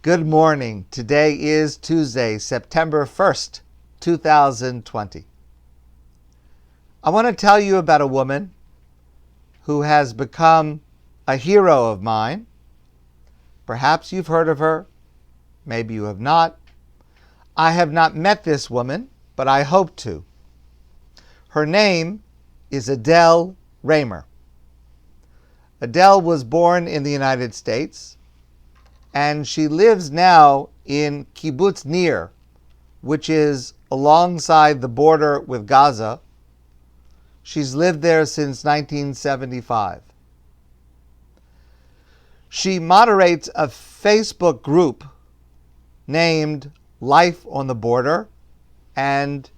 Good morning. Today is Tuesday, September 1st, 2020. I want to tell you about a woman who has become a hero of mine. Perhaps you've heard of her. Maybe you have not. I have not met this woman, but I hope to. Her name is Adele Raemer. Adele was born in the United States, and she lives now in Kibbutz Nir, which is alongside the border with Gaza. She's lived there since 1975. She moderates a Facebook group named Life on the Border, and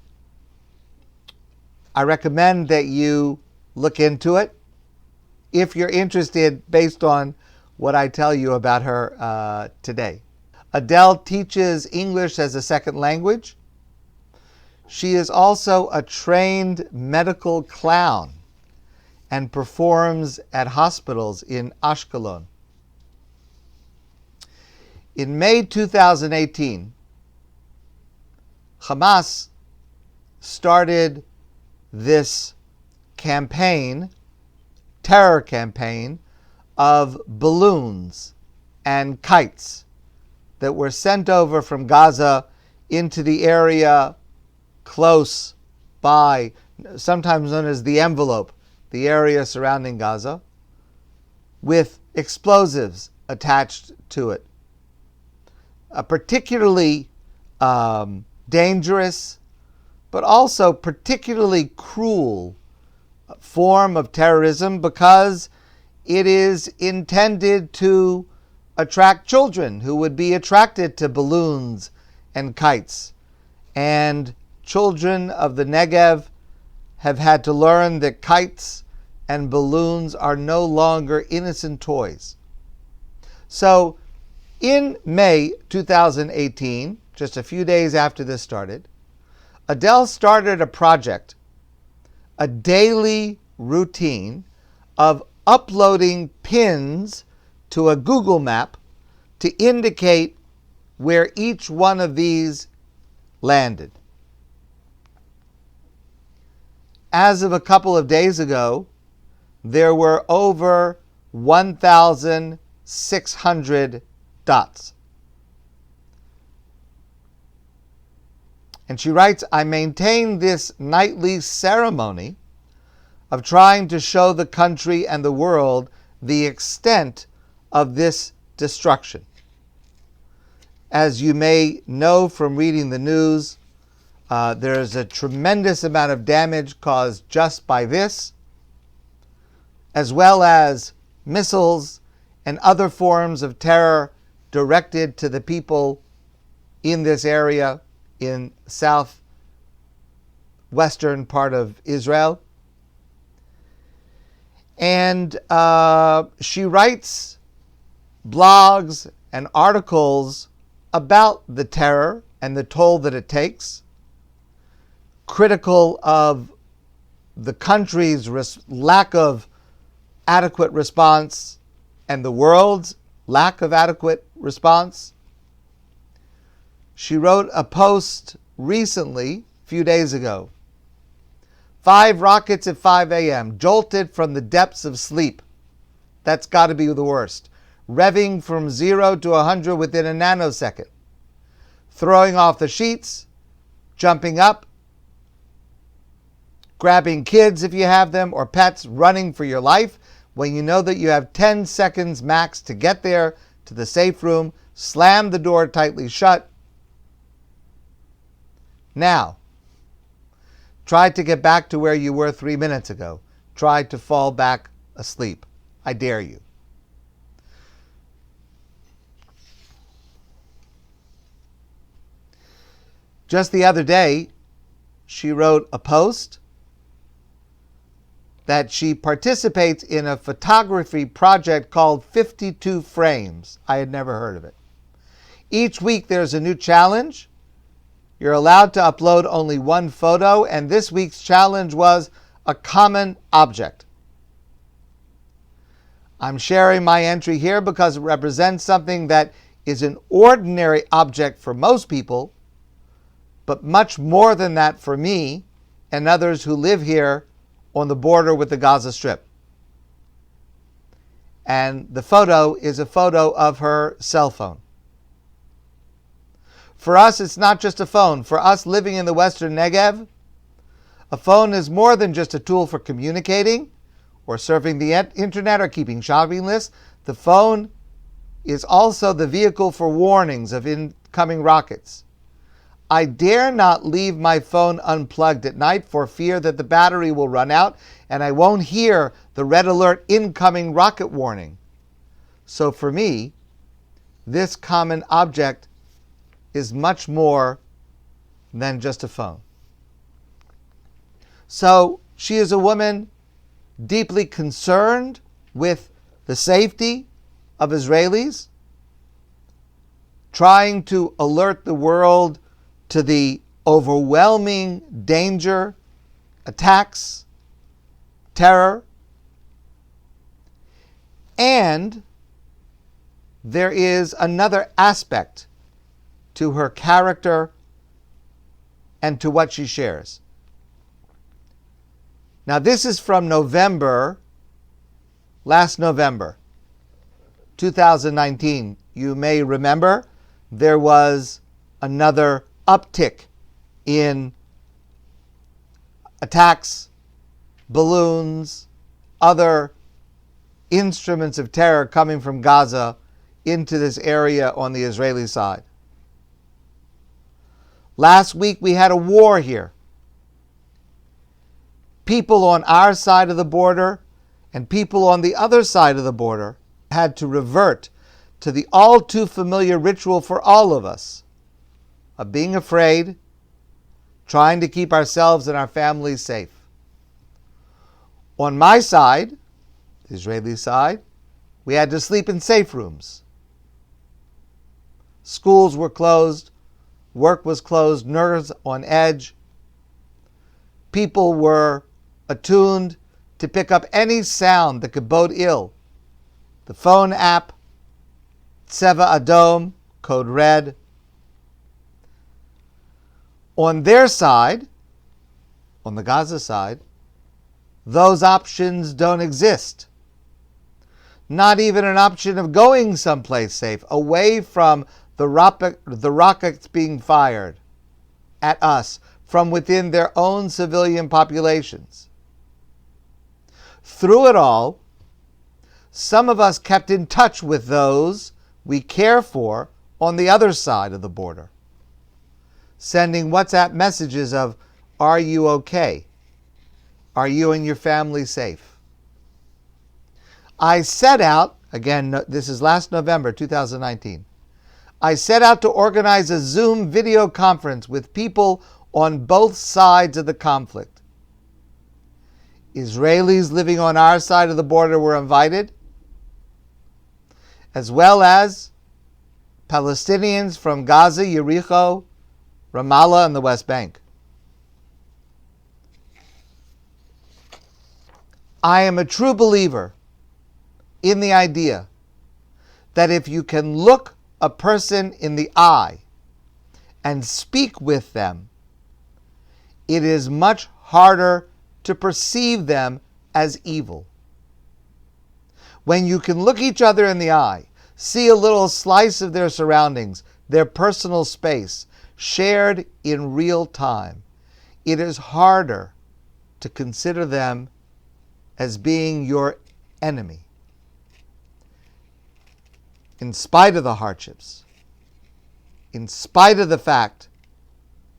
I recommend that you look into it if you're interested based on what I tell you about her today. Adele teaches English as a second language. She is also a trained medical clown and performs at hospitals in Ashkelon. In May 2018, Hamas started this campaign, terror campaign, of balloons and kites that were sent over from Gaza into the area close by, sometimes known as the envelope, the area surrounding Gaza, with explosives attached to it. A particularly dangerous, but also particularly cruel form of terrorism because it is intended to attract children who would be attracted to balloons and kites. And children of the Negev have had to learn that kites and balloons are no longer innocent toys. So in May 2018, just a few days after this started, Adele started a project, a daily routine of uploading pins to a Google map to indicate where each one of these landed. As of a couple of days ago, there were over 1,600 dots. And she writes, I maintain this nightly ceremony of trying to show the country and the world the extent of this destruction. As you may know from reading the news, there is a tremendous amount of damage caused just by this, as well as missiles and other forms of terror directed to the people in this area in southwestern part of Israel. And she writes blogs and articles about the terror and the toll that it takes, critical of the country's lack of adequate response and the world's lack of adequate response. She wrote a post recently, a few days ago. 5 rockets at 5 a.m., jolted from the depths of sleep. That's got to be the worst. Revving from 0 to 100 within a nanosecond. Throwing off the sheets, jumping up, grabbing kids if you have them, or pets, running for your life when you know that you have 10 seconds max to get there to the safe room, slam the door tightly shut. Now, try to get back to where you were 3 minutes ago. Try to fall back asleep. I dare you. Just the other day, she wrote a post that she participates in a photography project called 52 Frames. I had never heard of it. Each week there's a new challenge. You're allowed to upload only one photo, and this week's challenge was a common object. I'm sharing my entry here because it represents something that is an ordinary object for most people, but much more than that for me and others who live here on the border with the Gaza Strip. And the photo is a photo of her cell phone. For us, it's not just a phone. For us living in the Western Negev, a phone is more than just a tool for communicating or surfing the internet or keeping shopping lists. The phone is also the vehicle for warnings of incoming rockets. I dare not leave my phone unplugged at night for fear that the battery will run out and I won't hear the red alert incoming rocket warning. So for me, this common object is much more than just a phone. So she is a woman deeply concerned with the safety of Israelis, trying to alert the world to the overwhelming danger, attacks, terror, and there is another aspect to her character and to what she shares. Now, this is from last November, 2019. You may remember there was another uptick in attacks, balloons, other instruments of terror coming from Gaza into this area on the Israeli side. Last week we had a war here. People on our side of the border and people on the other side of the border had to revert to the all too familiar ritual for all of us of being afraid, trying to keep ourselves and our families safe. On my side, the Israeli side, we had to sleep in safe rooms. Schools were closed, work was closed, nerves on edge. People were attuned to pick up any sound that could bode ill. The phone app, Tseva Adom, code red. On their side, on the Gaza side, those options don't exist. Not even an option of going someplace safe, away from the rockets being fired at us from within their own civilian populations. Through it all, some of us kept in touch with those we care for on the other side of the border, sending WhatsApp messages of, "Are you okay? Are you and your family safe?" I set out, again, this is last November 2019, I set out to organize a Zoom video conference with people on both sides of the conflict. Israelis living on our side of the border were invited, as well as Palestinians from Gaza, Jericho, Ramallah, and the West Bank. I am a true believer in the idea that if you can look a person in the eye and speak with them, it is much harder to perceive them as evil. When you can look each other in the eye, see a little slice of their surroundings, their personal space, shared in real time, it is harder to consider them as being your enemy. In spite of the hardships, in spite of the fact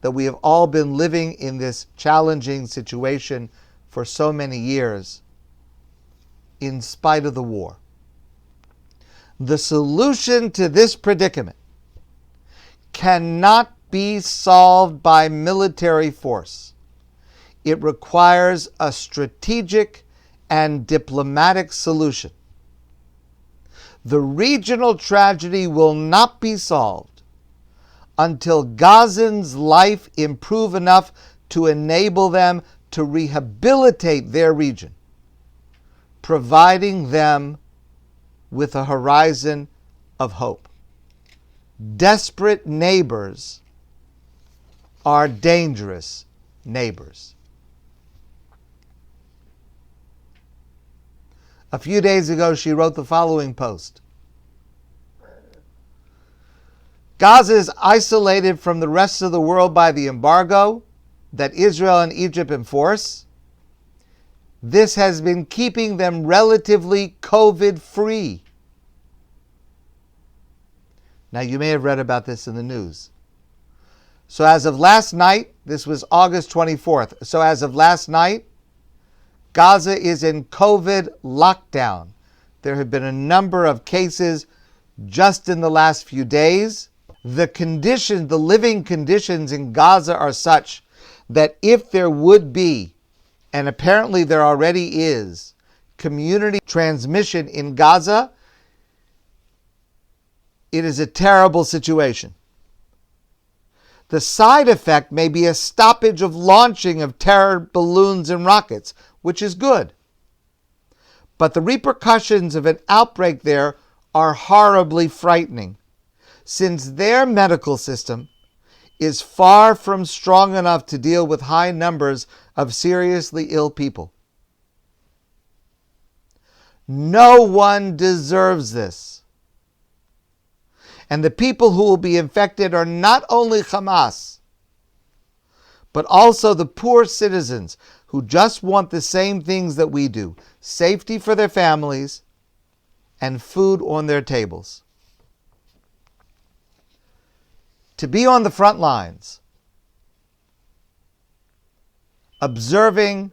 that we have all been living in this challenging situation for so many years, in spite of the war. The solution to this predicament cannot be solved by military force. It requires a strategic and diplomatic solution. The regional tragedy will not be solved until Gazans' life improve enough to enable them to rehabilitate their region, providing them with a horizon of hope. Desperate neighbors are dangerous neighbors. A few days ago, she wrote the following post. Gaza is isolated from the rest of the world by the embargo that Israel and Egypt enforce. This has been keeping them relatively COVID-free. Now, you may have read about this in the news. So as of last night, this was August 24th. So as of last night, Gaza is in COVID lockdown. There have been a number of cases just in the last few days. The living conditions in Gaza are such that if there would be, and apparently there already is, community transmission in Gaza, it is a terrible situation. The side effect may be a stoppage of launching of terror balloons and rockets, which is good. But the repercussions of an outbreak there are horribly frightening, since their medical system is far from strong enough to deal with high numbers of seriously ill people. No one deserves this. And the people who will be infected are not only Hamas, but also the poor citizens who just want the same things that we do: safety for their families and food on their tables. To be on the front lines, observing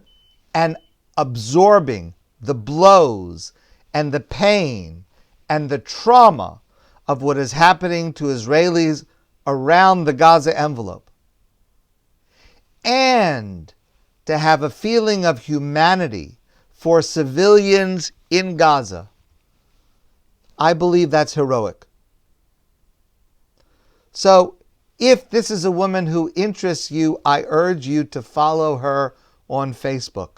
and absorbing the blows and the pain and the trauma of what is happening to Israelis around the Gaza envelope, and to have a feeling of humanity for civilians in Gaza, I believe that's heroic. So, if this is a woman who interests you, I urge you to follow her on Facebook.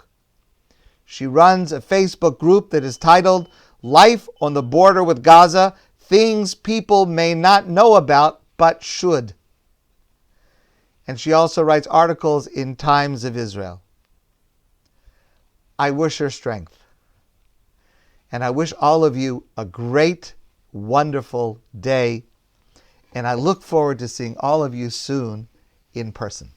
She runs a Facebook group that is titled Life on the Border with Gaza, Things People May Not Know About But Should. And she also writes articles in Times of Israel. I wish her strength. And I wish all of you a great, wonderful day. And I look forward to seeing all of you soon in person.